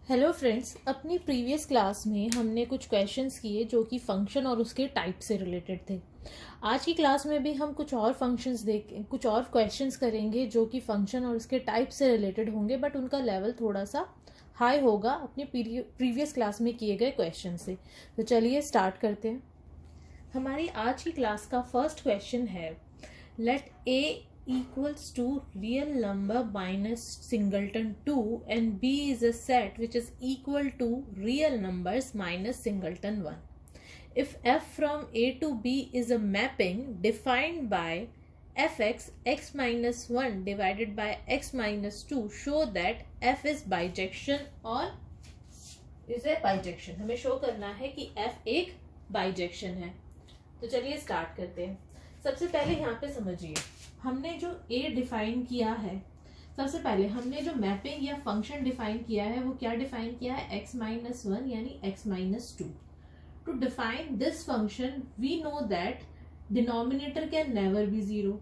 Hello friends, अपनी previous class में हमने कुछ क्वेश्चंस किए जो कि फंक्शन और उसके टाइप से रिलेटेड थे। आज की क्लास में भी हम कुछ और कुछ और क्वेश्चंस करेंगे जो कि फंक्शन और उसके टाइप से रिलेटेड होंगे, बट उनका लेवल थोड़ा सा हाई होगा अपनी प्रीवियस क्लास में किए गए क्वेश्चन से। तो चलिए स्टार्ट करते हैं। हमारी आज की क्लास का फर्स्ट क्वेश्चन है, late a equals to real number minus singleton 2 and b is a set which is equal to real numbers minus singleton 1. If f from a to b is a mapping defined by fx x minus 1 divided by x minus 2, show that f is bijection or is a bijection. हमें show करना है कि f एक bijection है। तो चलिए start करते हैं। सबसे पहले यहाँ पे समझिए, हमने जो a डिफाइन किया है, सबसे पहले हमने जो मैपिंग या फंक्शन डिफाइन किया है वो क्या डिफाइन किया है, x माइनस 1 यानी x minus 2। To define this function we know that denominator can never be zero.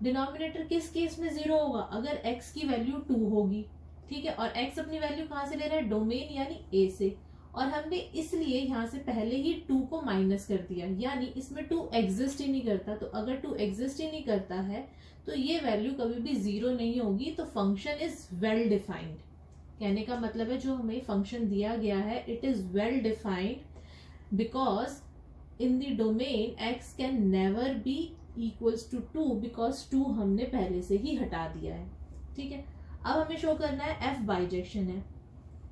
Denominator किस केस में जीरो होगा, अगर x की वैल्यू 2 होगी, ठीक है। और x अपनी वैल्यू कहाँ से ले रहा है, डोमेन यानी a से, और हमने इसलिए यहाँ से पहले ही 2 को माइनस कर दिया, यानी इसमें 2 एग्जिस्ट ही नहीं करता। तो अगर 2 एग्जिस्ट ही नहीं करता है तो ये वैल्यू कभी भी जीरो नहीं होगी। तो फंक्शन इज वेल डिफाइंड। कहने का मतलब है जो हमें फंक्शन दिया गया है it is well defined because in the domain x can never be equals to 2 because 2 हमने पहले से ही हटा दिया है, ठीक है। अब हमें शो करना है f बाइजेक्शन है।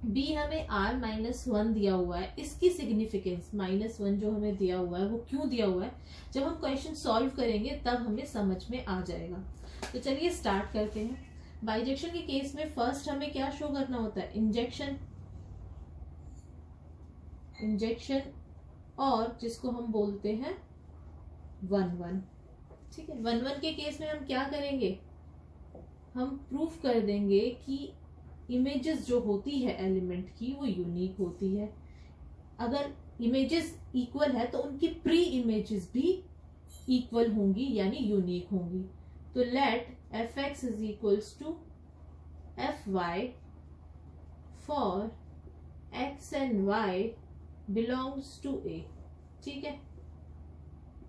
b हमें r माइनस 1 दिया हुआ है, इसकी सिग्निफिकेंस माइनस 1 जो हमें दिया हुआ है वो क्यों दिया हुआ है, जब हम क्वेश्चन सॉल्व करेंगे तब हमें समझ में आ जाएगा। तो चलिए स्टार्ट करते हैं। बाइजेक्शन के केस में फर्स्ट हमें क्या शो करना होता है, इंजेक्शन और जिसको हम बोलते हैं 1 1, ठीक है। 1 1 के केस में हम क्या करेंगे, हम प्रूफ कर देंगे कि इमेजेस जो होती है एलिमेंट की वो यूनिक होती है। अगर इमेजेस इक्वल है तो उनकी प्री इमेजेस भी इक्वल होंगी यानी यूनिक होंगी। तो let F x is equals to F Y for X and Y belongs to A, ठीक है।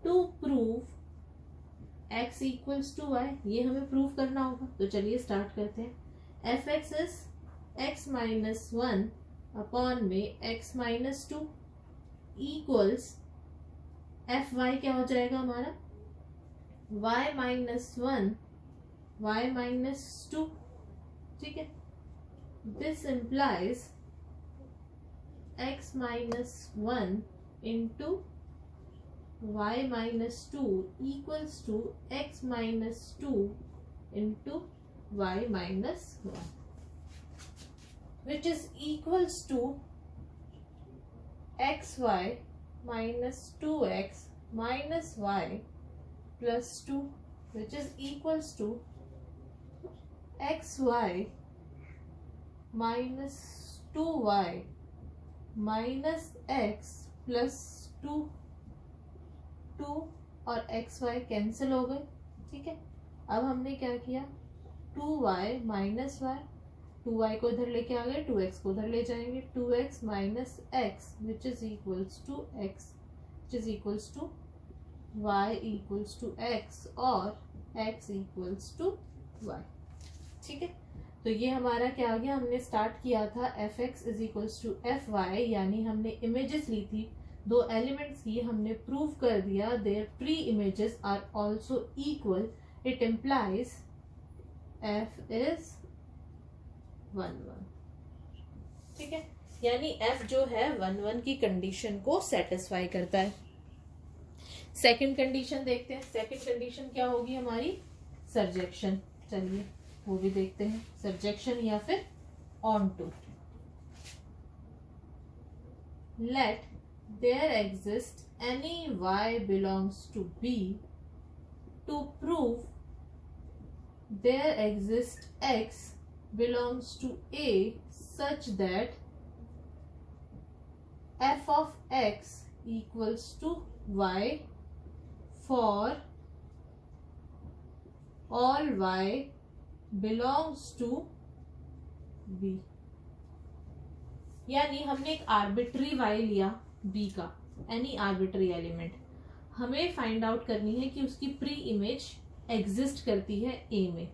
To prove X equals to Y, ये हमें प्रूव करना होगा। तो चलिए स्टार्ट करते हैं। F x is X minus 1 upon में X minus 2 equals F Y क्या हो जाएगा हमारा, वाई माइनस 1 वाई माइनस 2, ठीक है। This implies x minus 1 into y minus 2 equals to x minus 2 into y minus 1, which is equals to xy minus 2x minus y plus 2, which is equals to xy minus 2y minus x plus 2 और xy cancel हो गए, ठीक है। अब हमने क्या किया, 2y minus Y, 2y को इधर लेके आ गए, 2x को उधर ले जाएंगे, 2x minus x which is equals to x which is equals to y equals to x और x इक्वल्स टू y, ठीक है। तो ये हमारा क्या आ गया, हमने स्टार्ट किया था f x is equals to F y, यानी हमने इमेजेस ली थी दो एलिमेंट्स की, हमने प्रूव कर दिया their pre images are also equal. It implies f is 1 1, ठीक है। यानी f जो है 1 1 की कंडीशन को सेटिस्फाई करता है। सेकंड कंडीशन देखते हैं। सेकंड कंडीशन क्या होगी हमारी, सरजेक्शन। चलिए वो भी देखते हैं, सरजेक्शन या फिर onto. Let there exist any y belongs to b to prove there exists x belongs to a such that f of x equals to y for all y belongs to b, यानी हमने एक arbitrary y लिया b का, any arbitrary element, हमें find out करनी है कि उसकी प्री इमेज एग्जिस्ट करती है a में।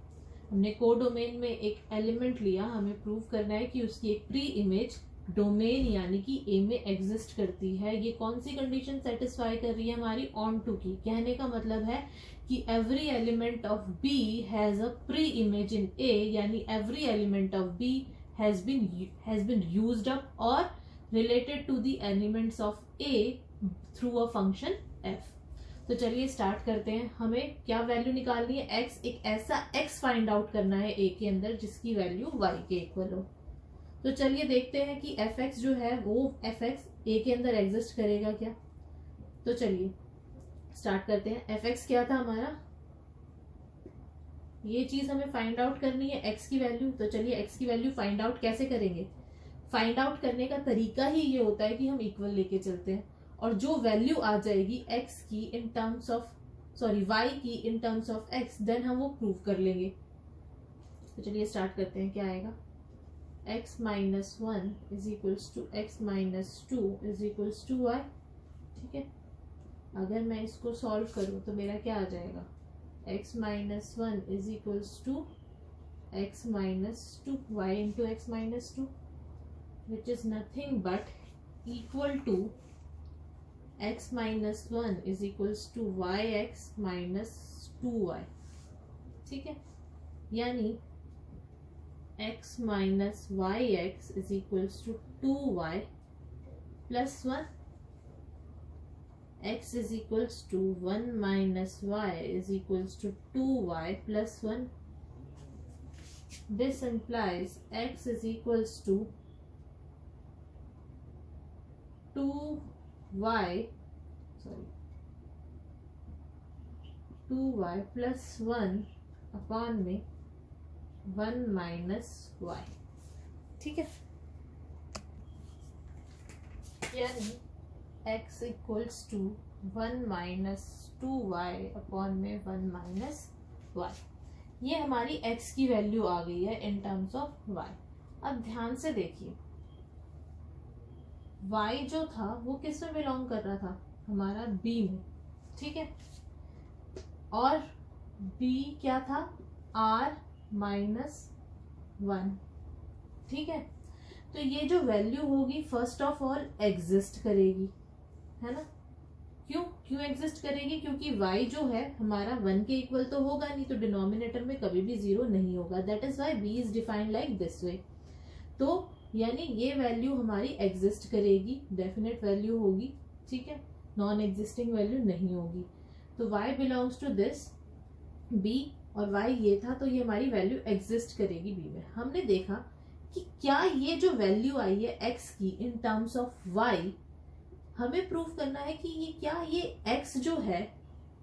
हमने कोडोमेन में एक एलिमेंट लिया, हमें प्रूव करना है कि उसकी एक प्री इमेज डोमेन यानी कि a में एग्जिस्ट करती है। ये कौन सी कंडीशन सेटिस्फाई कर रही है हमारी, ऑन टू की। कहने का मतलब है कि every element of b has a pre image in a, यानी every element of b has been used up or related to the elements of a through a function f। तो चलिए start करते हैं। हमें क्या वैल्यू निकालनी है, x, एक ऐसा x फाइंड आउट करना है a के अंदर जिसकी वैल्यू y के इक्वल हो। तो चलिए देखते हैं कि fx जो है वो fx a के अंदर एग्जिस्ट करेगा क्या। तो चलिए स्टार्ट करते हैं। fx क्या था हमारा, ये चीज हमें फाइंड आउट करनी है x की वैल्यू। तो चलिए x की वैल्यू फाइंड आउट कैसे करेंगे। फाइंड आउट करने का तरीका ही ये होता है कि हम इक्वल लेके चलते हैं और जो वैल्यू आ जाएगी x की इन टर्म्स ऑफ y की in terms of x, then हम वो प्रूव कर लेंगे। तो चलिए स्टार्ट करते हैं। क्या आएगा, x minus 1 is equals to x minus 2 is equals to y। ठीक है, अगर मैं इसको सॉल्व करूं तो मेरा क्या आ जाएगा, x minus 1 is equals to x minus 2 y into x minus 2, which is nothing but equal to x minus 1 is equals to yx minus 2y। ठीक है, यानी x minus yx is equals to 2y plus 1, x is equals to 1 minus y is equals to 2y plus 1. This implies x is equals to 2y plus 1 upon में 1 minus y। ठीक है, यानी x equals to 1 minus 2y upon में 1 minus y। ये हमारी x की value आ गई है इन टर्म्स ऑफ y। अब ध्यान से देखिए, y जो था वो किस में बिलोंग कर रहा था, हमारा b में। ठीक है, और b क्या था, r माइनस 1। ठीक है, तो ये जो वैल्यू होगी फर्स्ट ऑफ ऑल एग्जिस्ट करेगी, है ना। क्यों एग्जिस्ट करेगी, क्योंकि y जो है हमारा 1 के इक्वल तो होगा नहीं, तो डिनोमिनेटर में कभी भी 0 नहीं होगा। That is y b is defined like this way. तो यानी ये वैल्यू हमारी एग्जिस्ट करेगी, डेफिनेट वैल्यू होगी। ठीक है, नॉन एग्जिस्टिंग वैल्यू नहीं होगी। तो y belongs to this b और y ये था, तो ये हमारी वैल्यू एग्जिस्ट करेगी b में। हमने देखा कि क्या ये जो वैल्यू आई है x की इन टर्म्स ऑफ y, हमें प्रूव करना है कि ये क्या, ये x जो है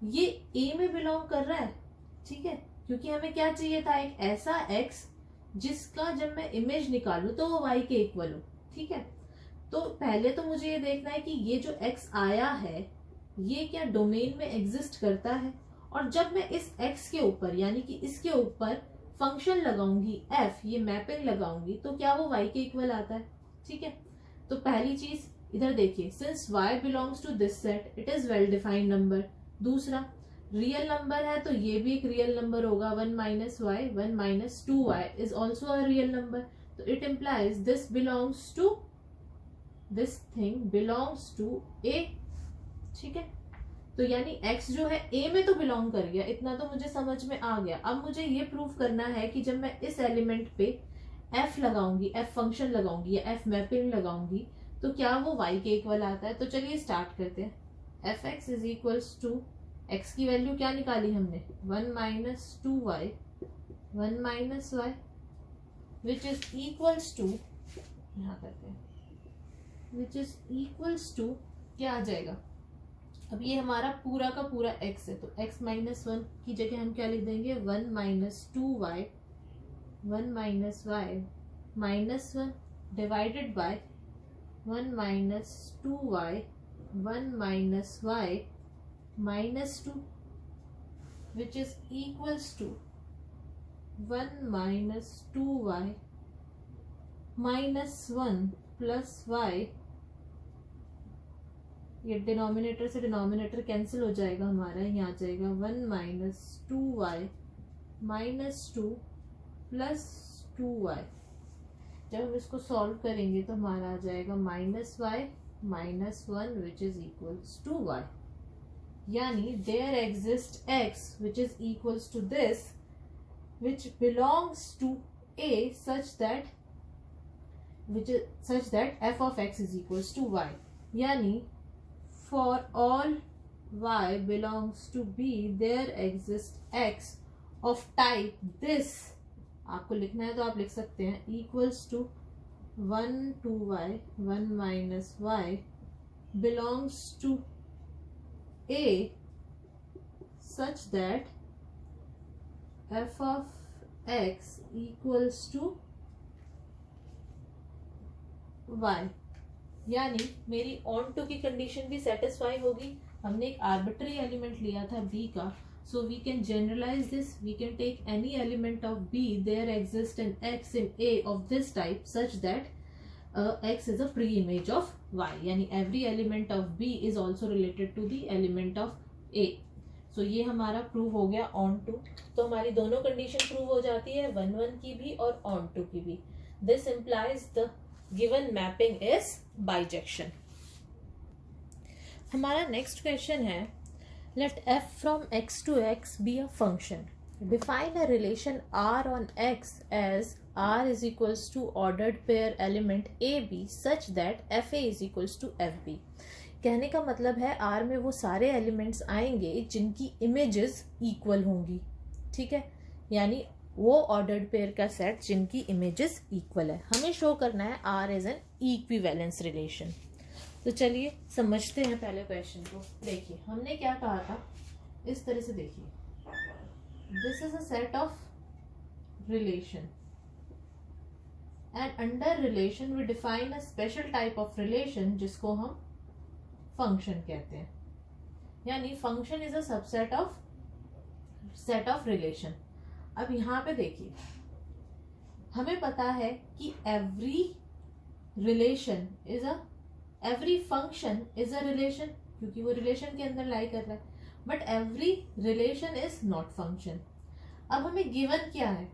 ये a में बिलोंग कर रहा है। ठीक है, क्योंकि हमें क्या चाहिए था, एक ऐसा x जिसका जब मैं इमेज निकालूं तो वो y के इक्वल हो। ठीक है, तो पहले तो मुझे ये देखना है कि ये जो x आया है ये क्या डोमेन में एग्जिस्ट करता है, और जब मैं इस x के ऊपर यानी कि इसके ऊपर फंक्शन लगाऊंगी f, ये मैपिंग लगाऊंगी, तो क्या वो y के इक्वल आता है। ठीक है, तो पहली चीज इधर देखिए, since y belongs to this set it is well defined number. दूसरा, रियल नंबर है तो ये भी एक रियल नंबर होगा, 1 minus Y, 1 minus 2y is also a real number. तो it implies this belongs to, this thing belongs to a। ठीक है, तो यानी x जो है a में तो बिलोंग कर गया, इतना तो मुझे समझ में आ गया। अब मुझे ये प्रूव करना है कि जब मैं इस एलिमेंट पे f लगाऊंगी, f फंक्शन लगाऊंगी या f मैपिंग लगाऊंगी, तो क्या वो y के इक्वल आता है। तो चलिए स्टार्ट करते हैं। fx is equals to, x की वैल्यू क्या निकाली हमने, 1 minus 2y 1 minus y, which is equals to, यहाँ करते हैं, विच इज इक्वल्स टू क्या आ जाएगा। अब ये हमारा पूरा का पूरा x है, तो x माइनस 1 की जगह हम क्या लिख देंगे, 1 minus 2y 1 minus y minus 1 divided by 1 minus 2y 1 minus y minus 2, which is equals to 1 minus 2y minus 1 plus y, ये डिनोमिनेटर से डिनोमिनेटर कैंसिल हो जाएगा हमारा, यहाँ आ जाएगा 1 minus 2y minus 2 plus 2y। जब हम इसको सॉल्व करेंगे तो हमारा आ जाएगा minus Y minus 1 which is equals to Y. यानी there exist x which is equals to this which belongs to a such that f of x is equals to y। यानी for all y belongs to b there exists x of type this, आपको लिखना है तो आप लिख सकते हैं, equals to 1 2y 1 minus y belongs to a such that f of x equals to y। यानी मेरी ऑन टू की कंडीशन भी सेटिस्फाई होगी। हमने एक आर्बिट्री एलिमेंट लिया था b का, so we can generalize this, we can take any element of b, there exists an x in a of this type such that x is a pre-image of y। यानी every element of b is also related to the element of a। सो ये हमारा prove हो गया on to. तो हमारी दोनों condition prove हो जाती है, 1 1 की भी और ऑन टू की भी। This implies the given mapping is bijection. हमारा नेक्स्ट क्वेश्चन है, let f from x to x be a function, define a relation r on x as r is equals to ordered pair element a b such that fa is equals to fb। कहने का मतलब है are में वो सारे elements आएंगे जिनकी images equal होंगी, ठीक है, यानी वो ऑर्डर्ड पेयर का सेट जिनकी इमेजेस इक्वल है। हमें शो करना है R is an equivalence relation. तो चलिए समझते हैं पहले क्वेश्चन को। देखिए हमने क्या कहा था, इस तरह से देखिए, this is a set of relation and under relation we define a special type of relation जिसको हम फंक्शन कहते हैं। यानी function is a subset of set of relation. अब यहां पे देखिए, हमें पता है कि every function is a relation, क्योंकि वो रिलेशन के अंदर लाई कर रहा है, but every relation is not function. अब हमें गिवन क्या है,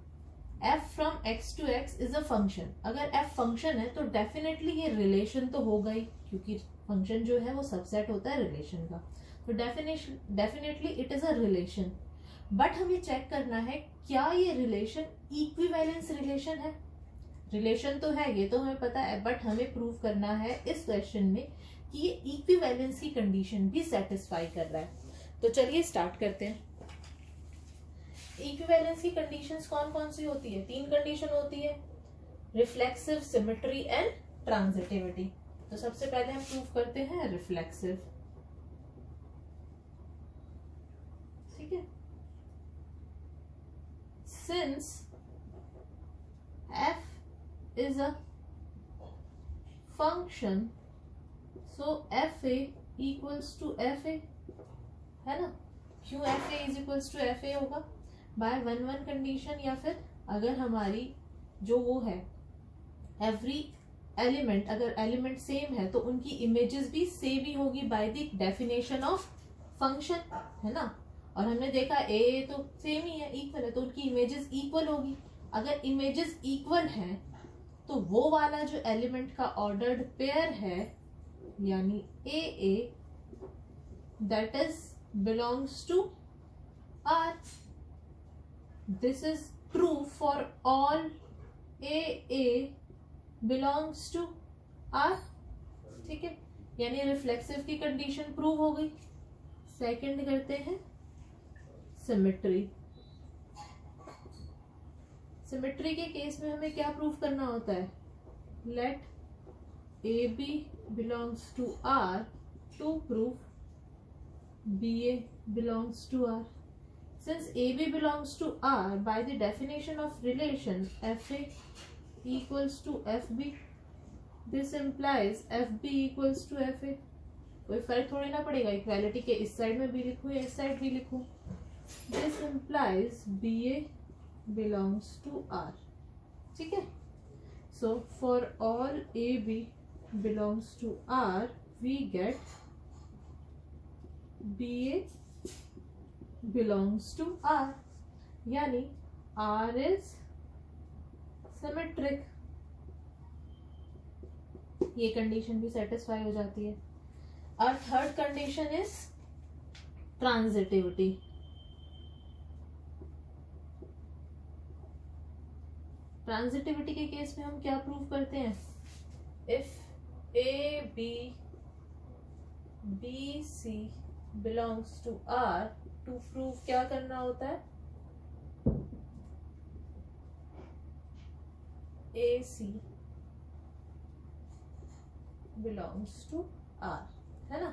f from x to x is a function. अगर f फंक्शन है तो डेफिनेटली ये रिलेशन तो होगा ही, क्योंकि फंक्शन जो है वो सबसेट होता है रिलेशन का, तो definitely it is a relation. But हमें चेक करना है क्या ये रिलेशन इक्विवेलेंस रिलेशन है। रिलेशन तो है, ये तो हमें पता है, बट हमें प्रूव करना है इस क्वेश्चन में कि ये इक्विवेलेंस की कंडीशन भी सेटिस्फाई कर रहा है। तो चलिए स्टार्ट करते हैं। इक्विवेलेंस की कंडीशंस कौन कौन सी होती है? 3 कंडीशन होती है, रिफ्लेक्सिव, सिमेट्री एंड ट्रांजिटिविटी। तो सबसे पहले हम प्रूव करते हैं रिफ्लेक्सिव, ठीक है। Since f is a function so fa equals to fa, है ना। क्यों fa is equals to fa होगा? बाय 1 1 कंडीशन, या फिर अगर हमारी जो वो है एवरी एलिमेंट, अगर एलिमेंट सेम है तो उनकी इमेजेस भी सेम ही होगी bye the definition of function, है ना। और हमने देखा ए तो सेम ही है, इक्वल है, तो उनकी इमेजेस इक्वल होगी। अगर इमेजेस इक्वल हैं तो वो वाला जो एलिमेंट का ऑर्डर्ड पेयर है, यानी A A, that is belongs to R. This is true for all A A belongs to R, ठीक है। यानी रिफ्लेक्सिव की कंडीशन प्रूव हो गई। सेकंड करते हैं सिमेट्री। सिमेट्री के केस में हमें क्या प्रूव करना होता है, let a b belongs to R to prove b a belongs to R. Since a b belongs to R, by the definition of relation f a equals to FB, this implies FB equals to FA। कोई फर्क थोड़ी ना पड़ेगा, equality के इस side में भी लिखूं या इस साइड भी लिखूं। This implies BA belongs to R, ठीक है। So for all AB belongs to R, we get BA belongs to R, यानी R is symmetric. ये कंडीशन भी सेटिस्फाई हो जाती है. और third condition is transitivity. Transitivity के केस में हम क्या प्रूव करते हैं? If a b c belongs to R, to prove क्या करना होता है? A c belongs to R, है ना.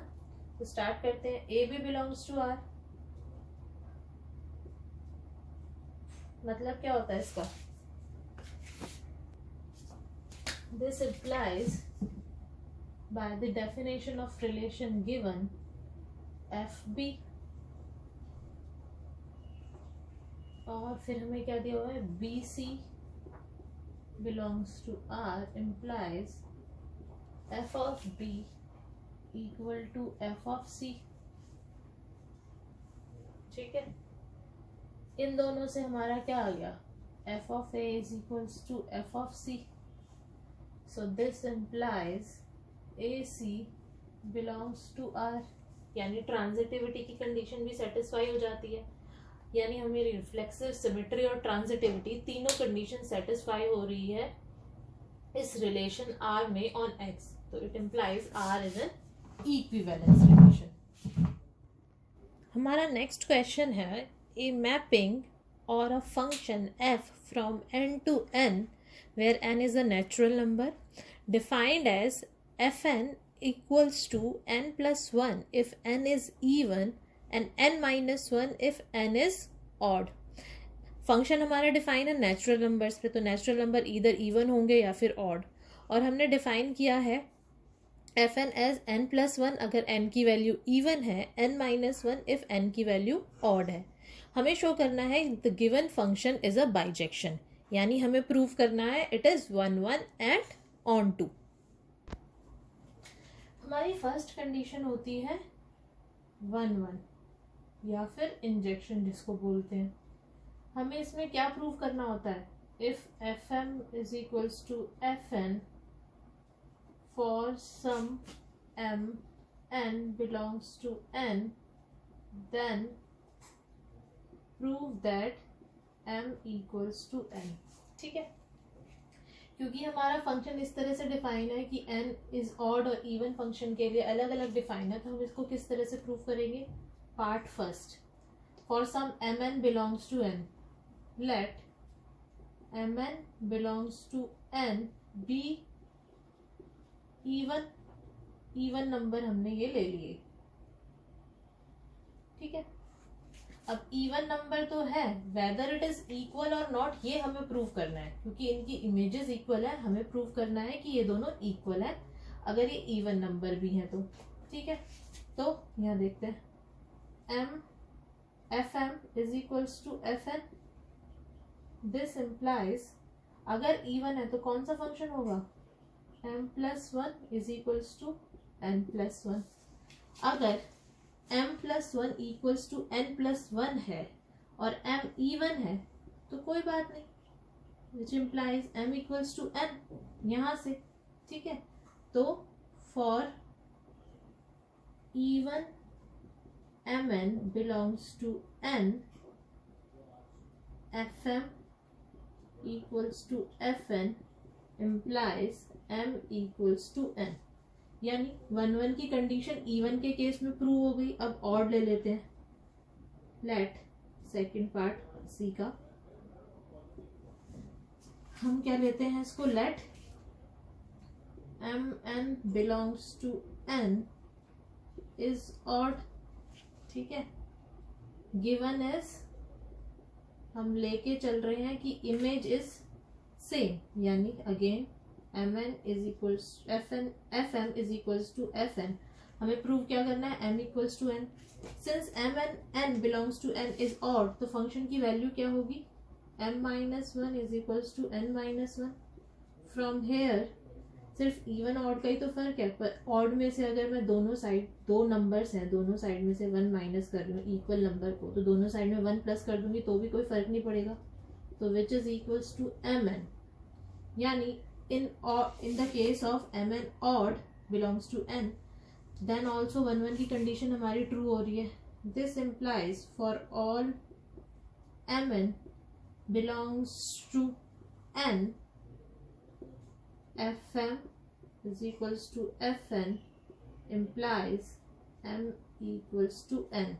तो स्टार्ट करते हैं. A b belongs to R मतलब क्या होता है इसका? This implies, by the definition of relation given, FB, और फिर हमें क्या दिया हुआ है? BC belongs to R implies F of B equal to F of C. ठीक है. इन दोनों से हमारा क्या आ गया? F of A is equals to F of C. So this implies AC belongs to R. यानी ट्रांजिटिविटी की कंडीशन भी सेटिस्फाई हो जाती है. यानी हमें रिफ्लेक्सिव, सिमेट्री और ट्रांजिटिविटी तीनों कंडीशन सेटिस्फाई हो रही है इस रिलेशन R में ऑन X. तो it implies R is an equivalence relation. हमारा नेक्स्ट क्वेश्चन है, ए मैपिंग और a function f from n to n where n is a natural number defined as fn equals to n plus 1 if n is even and n minus 1 if n is odd. Function हमारा define है natural numbers पे, तो natural number इधर even होंगे या फिर odd. और हमने डिफाइन किया है f n as n plus 1 अगर n की वैल्यू इवन है, n माइनस 1 इफ n की वैल्यू ऑड है. हमें शो करना है the given function is a bijection, यानी हमें प्रूव करना है इट इज 1 1 एंड ऑन 2. हमारी फर्स्ट कंडीशन होती है 1 1 या फिर इंजेक्शन जिसको बोलते हैं. हमें इसमें क्या प्रूव करना होता है? If f m is equals to f n for some m n belongs to N, then prove that m equals to n. ठीक है. क्योंकि हमारा फंक्शन इस तरह से डिफाइन है कि n इज ऑड और इवन फंक्शन के लिए अलग अलग डिफाइन है, तो हम इसको किस तरह से प्रूव करेंगे? Part first, for some mn belongs to n, let mn belongs to n be even number हमने ये ले लिए. ठीक है. अब इवन नंबर तो है, वेदर इट इज इक्वल और नॉट ये हमें प्रूव करना है, क्योंकि इनकी इमेजेस इक्वल है. हमें प्रूव करना है कि ये दोनों इक्वल है अगर ये इवन नंबर भी है तो. ठीक है. तो यहाँ देखते हैं, m f m is equals to f n. This implies अगर इवन है तो कौन सा फंक्शन होगा? m plus 1 is equals to n plus 1. अगर m plus 1 equals to n plus 1 है और m इवन है तो कोई बात नहीं, which implies m equals to n यहाँ से. ठीक है. तो for even mn belongs to n, fm equals to fn implies m equals to n. यानी 1 1 की कंडीशन इवन के केस में प्रूव हो गई. अब ऑड ले लेते हैं. लेट सेकंड पार्ट सी का हम क्या लेते हैं इसको? Let m n belongs to N is odd. ठीक है. गिवन इज हम लेके चल रहे हैं कि इमेज इज सेम, यानी again mn is equals fn, fm is equals to fn. हमें प्रूव क्या करना है? m equals to n. Since mn n belongs to n is odd, तो फंक्शन की वैल्यू क्या होगी? m minus 1 is equals to n minus 1. From here सिर्फ even odd का ही तो फर्क है, पर ऑड में से अगर मैं दोनों साइड, दो नंबर्स हैं, दोनों साइड में से 1 माइनस कर रही हूँ इक्वल नंबर को, तो दोनों साइड में 1 प्लस कर दूंगी तो भी कोई फर्क नहीं पड़ेगा। तो which is equals to mn, यानी in the case of mn odd belongs to n, then also 1 की कंडीशन हमारी ट्रू हो रही है। This implies for all mn belongs to n, fm is equals to fn implies m equals to n.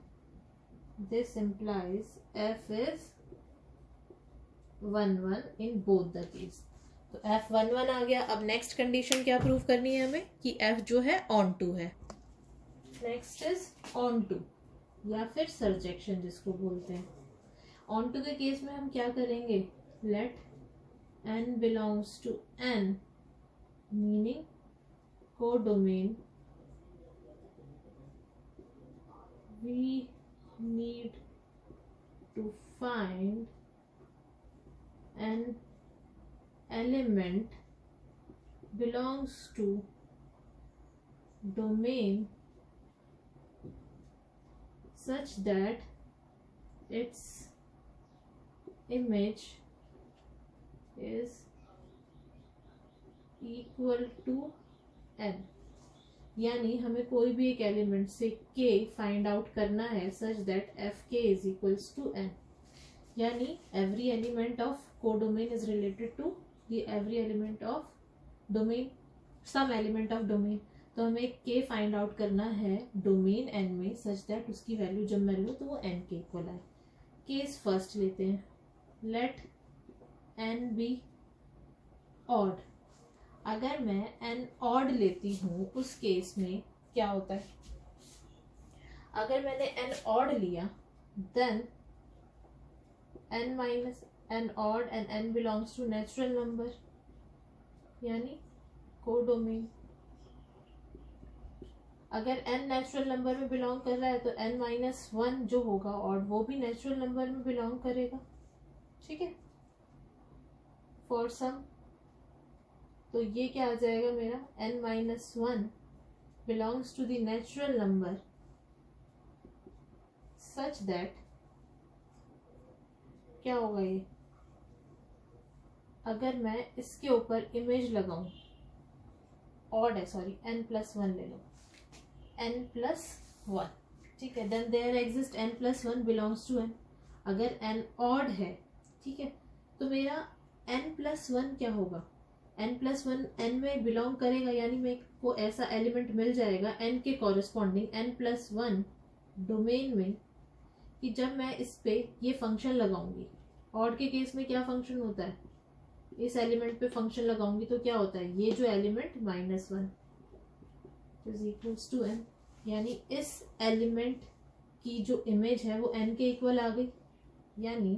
This implies f is 1 1 in both the case. तो f 1 1 आ गया। अब next condition क्या prove करनी है हमें कि f जो है ऑन टू है। नेक्स्ट इज ऑन टू या फिर सर्जेक्शन जिसको बोलते हैं। ऑन टू के केस में हम क्या करेंगे, late n belongs to n, meaning codomain, we need to find an element belongs to domain such that its image is equal to n, यानी हमें कोई भी एक एलिमेंट से k फाइंड आउट करना है such that f k is equals to n, यानी every element of codomain is related to the every element of domain, some element of domain. तो हमें k फाइंड आउट करना है domain n में such that उसकी value जब मैं लूँ तो वो n के इक्वल आए। केस फर्स्ट लेते हैं, लेट n बी ऑड। अगर मैं n ऑड लेती हूँ उस केस में क्या होता है, अगर मैंने n ऑड लिया then n minus n odd and n belongs to natural number यानी कोडोमेन। अगर n नेचुरल नंबर में बिलोंग कर रहा है तो n माइनस 1 जो होगा ऑड वो भी नेचुरल नंबर में बिलोंग करेगा, ठीक है, फॉर सम। तो ये क्या आ जाएगा मेरा, n minus 1 belongs to the natural number such that क्या होगा ये, अगर मैं इसके ऊपर इमेज लगाऊं, ऑड है सॉरी, n प्लस 1 ले लो, n प्लस 1, ठीक है, then there exist n plus 1 belongs to n। अगर n ऑड है, ठीक है, तो मेरा n प्लस 1 क्या होगा, n प्लस 1 n में बिलोंग करेगा, यानी मेरे को ऐसा एलिमेंट मिल जाएगा n के कॉरेस्पॉन्डिंग n प्लस 1 डोमेन में कि जब मैं इस पे ये फंक्शन लगाऊंगी, ऑड के केस में क्या फंक्शन होता है, इस एलिमेंट पे फंक्शन लगाऊंगी तो क्या होता है, ये जो element minus 1 is equals to n, यानी इस एलिमेंट की जो इमेज है वो n के इक्वल आ गई। यानी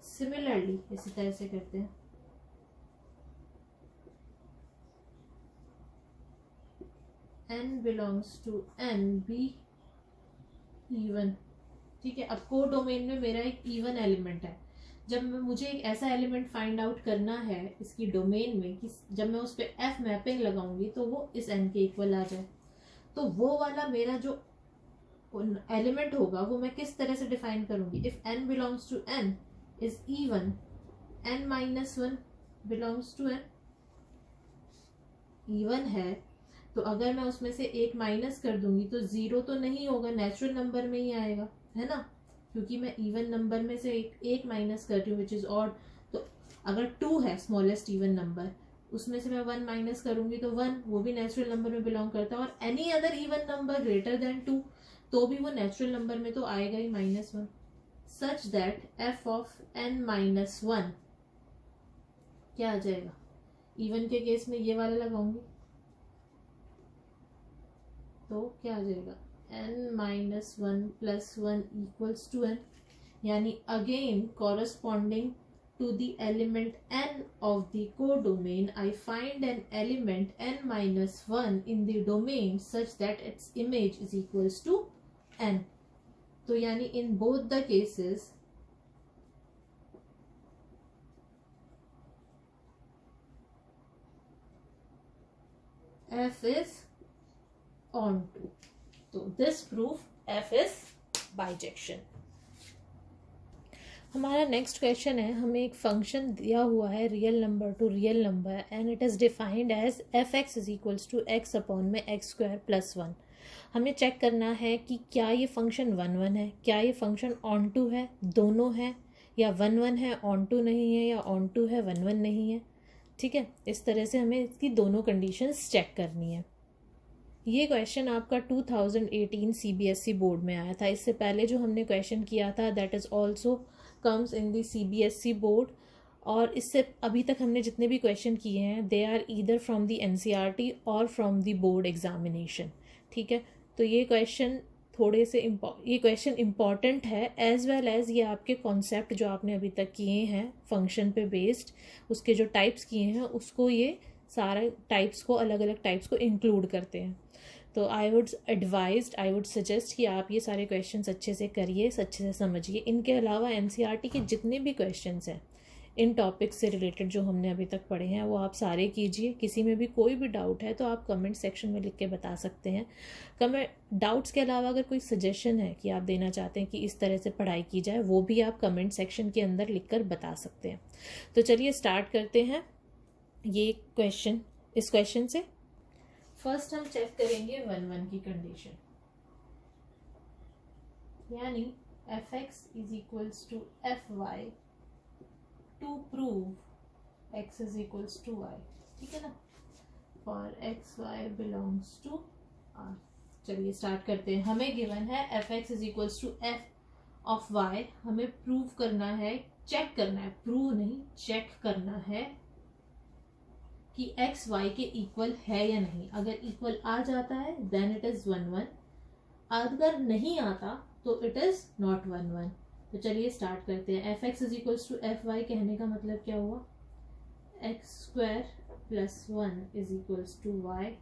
सिमिलरली इसी तरह से करते हैं, n belongs to n be even, ठीक है। अब को डोमेन में मेरा एक इवन एलिमेंट है, जब मुझे एक ऐसा एलिमेंट फाइंड आउट करना है इसकी डोमेन में कि जब मैं उस पर एफ मैपिंग लगाऊंगी तो वो इस n के इक्वल आ जाए, तो वो वाला मेरा जो एलिमेंट होगा वो मैं किस तरह से डिफाइन करूंगी, if n belongs to n is even, n minus 1 belongs to n, even है तो अगर मैं उसमें से एक माइनस कर दूंगी तो 0 तो नहीं होगा, नेचुरल नंबर में ही आएगा, है ना, क्योंकि मैं इवन नंबर में से एक माइनस कर रही हूँ विच इज ऑड। तो अगर 2 है स्मॉलेस्ट इवन नंबर, उसमें से मैं 1 माइनस करूंगी तो 1 वो भी नेचुरल नंबर में बिलोंग करता है, और any other even number greater than 2 तो भी वो नेचुरल नंबर में तो आएगा ही -1, such that f of n minus 1 क्या आ जाएगा, इवन के केस में ये वाला लगाऊंगी तो क्या आ जाएगा, n minus 1 plus 1 equals to n, यानी again corresponding to the element n of the codomain, I find an element n minus 1 in the domain such that its image is equals to n. तो यानी in both the cases f is onto. तो this proof f is bijection. हमारा next question है, हमें एक function दिया हुआ है real number to real number and it is defined as f x is equals to x upon में x square plus one. हमें चेक करना है कि क्या ये फंक्शन वन वन है, क्या ये फंक्शन ऑन टू है, दोनों है, या वन वन है ऑन टू नहीं है, या ऑन टू है वन वन नहीं है. ठीक है, इस तरह से हमें इसकी दोनों कंडीशंस चेक करनी है. ये क्वेश्चन आपका 2018 सीबीएसई बोर्ड में आया था. इससे पहले जो हमने क्वेश्चन किया था that is also comes in the CBSE board. और इससे अभी तक हमने जितने भी क्वेश्चन किए हैं they are either from the NCERT और फ्रॉम दी बोर्ड एग्जामिनेशन. ठीक है, तो ये क्वेश्चन ये क्वेश्चन इम्पॉर्टेंट है एज वेल एज ये आपके कॉन्सेप्ट जो आपने अभी तक किए हैं फंक्शन पे बेस्ड, उसके जो टाइप्स किए हैं उसको ये सारा टाइप्स को अलग अलग टाइप्स को इंक्लूड करते हैं. तो आई वुड सजेस्ट कि आप ये सारे क्वेश्चंस अच्छे से करिए, अच्छे से समझिए. इनके अलावा एनसीईआरटी के जितने भी क्वेश्चंस हैं इन टॉपिक्स से रिलेटेड जो हमने अभी तक पढ़े हैं वो आप सारे कीजिए. किसी में भी कोई भी डाउट है तो आप कमेंट सेक्शन में लिख के बता सकते हैं. डाउट्स के अलावा अगर कोई सजेशन है कि आप देना चाहते हैं कि इस तरह से पढ़ाई की जाए वो भी आप कमेंट सेक्शन के अंदर लिख कर बता सकते हैं. तो चलिए स्टार्ट करते हैं ये क्वेश्चन. इस क्वेश्चन से फर्स्ट हम चेक करेंगे वन वन की कंडीशन, यानी f x is equals to F y to prove x is equals to y. ठीक है ना, for x y belongs to R. चलिए स्टार्ट करते हैं. हमें गिवन है f x is equals to f of y. हमें प्रूव करना है, चेक करना है, प्रूव नहीं चेक करना है कि एक्स वाई के इक्वल है या नहीं. अगर इक्वल आ जाता है then it is one one, अगर नहीं आता तो it is not one one. तो चलिए स्टार्ट करते हैं. F x is equals to F y कहने का मतलब क्या हुआ, x square plus one is equals to y,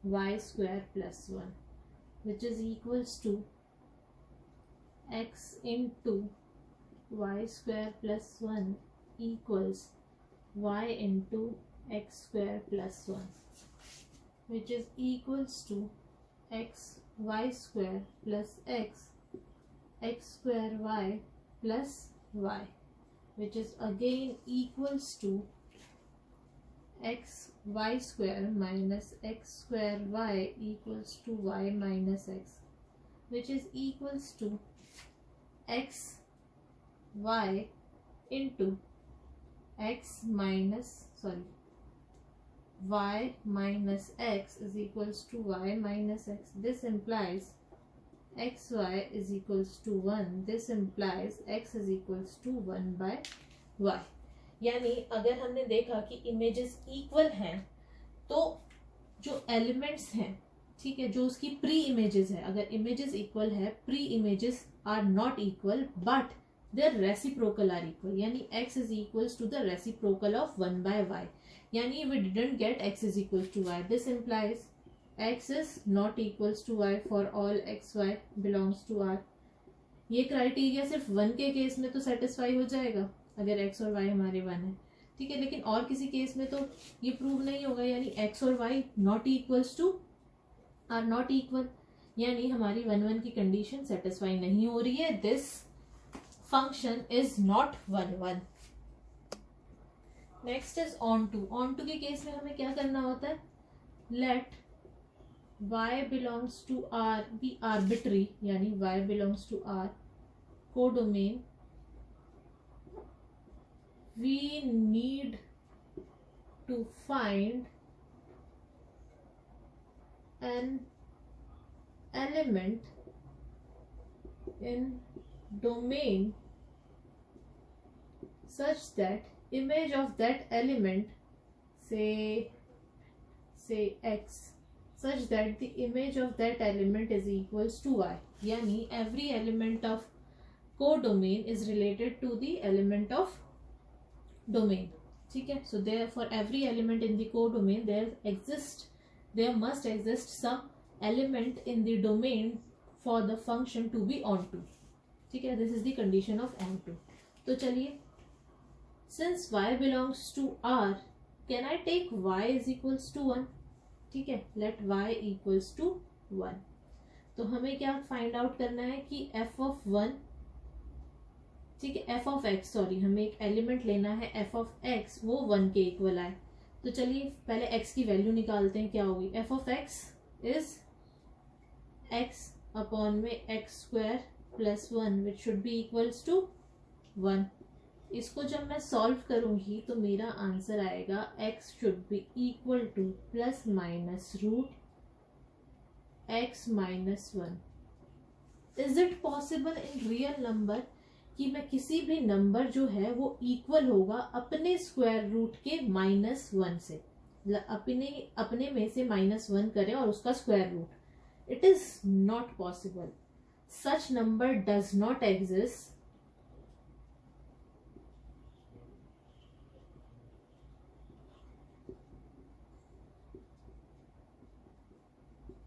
y square plus one which is equals to x into y square plus one equals y into x square plus 1 which is equals to x y square plus x square y plus y which is again equals to x y square minus x square y equals to y minus x which is equals to x y into x minus y minus x is equals to y minus x. This implies xy is equals to 1. This implies x is equals to 1 by y. यानी अगर हमने देखा कि images equal हैं तो जो elements हैं, ठीक है, जो उसकी प्री इमेजेस है, अगर इमेजेस इक्वल है pre images are not equal but their reciprocal are equal, यानी x is equals to the reciprocal of 1 by y. यानी we didn't get x is equals to y. This implies x is not equals to y for all x y belongs to r. ये criteria सिर्फ 1 के case में तो satisfy हो जाएगा अगर x और y हमारे 1 है. ठीक है, लेकिन और किसी केस में तो ये प्रूव नहीं होगा, यानी x और y not equals to are not equal, यानी हमारी 1 1 की कंडीशन सेटिस्फाई नहीं हो रही है. This function is not 1 1. Next is onto. Onto के केस में हमें क्या करना होता है, let y belongs to r be arbitrary, यानी y belongs to r codomain. we need to find an element in domain such that image of that element, say x, such that the image of that element is equals to y. यानी every element of codomain is related to the element of domain. ठीक है, so there for every element in the codomain there must exist some element in the domain for the function to be onto. ठीक है, this is the condition of onto. तो चलिए, since y belongs to r, can I take y is equals to 1? ठीक है, let y equals to 1। तो हमें क्या find out करना है कि f ऑफ 1, ठीक है, f ऑफ x, सॉरी, हमें एक एलिमेंट लेना है f ऑफ x, वो 1 के इक्वल आए। तो चलिए पहले x की वैल्यू निकालते हैं, क्या होगी। f of x is x upon में x square plus 1 which should be equals to 1। इसको जब मैं सॉल्व करूंगी तो मेरा आंसर आएगा x should be equal to plus minus root x minus 1। Is it possible in real number कि मैं किसी भी नंबर जो है वो इक्वल होगा अपने स्क्वायर रूट के माइनस 1 से, अपने में से माइनस 1 करें और उसका square root. It is not possible, such number does not exist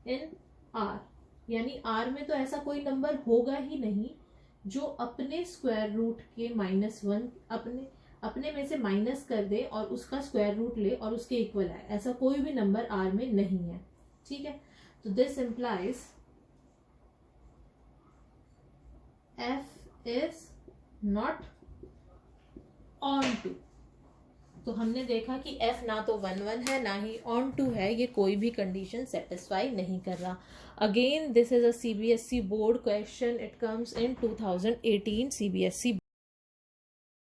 in R, यानी R में तो ऐसा कोई नंबर होगा ही नहीं जो अपने स्क्वायर रूट के माइनस 1 अपने में से माइनस कर दे और उसका स्क्वायर रूट ले और उसके इक्वल आए। ऐसा कोई भी नंबर R में नहीं है, ठीक है। तो this implies f is not onto. तो हमने देखा कि f ना तो 1 1 है ना ही ऑन टू है, ये कोई भी कंडीशन सेटिस्फाई नहीं कर रहा। Again this is a CBSE board question, it comes in 2018 CBSE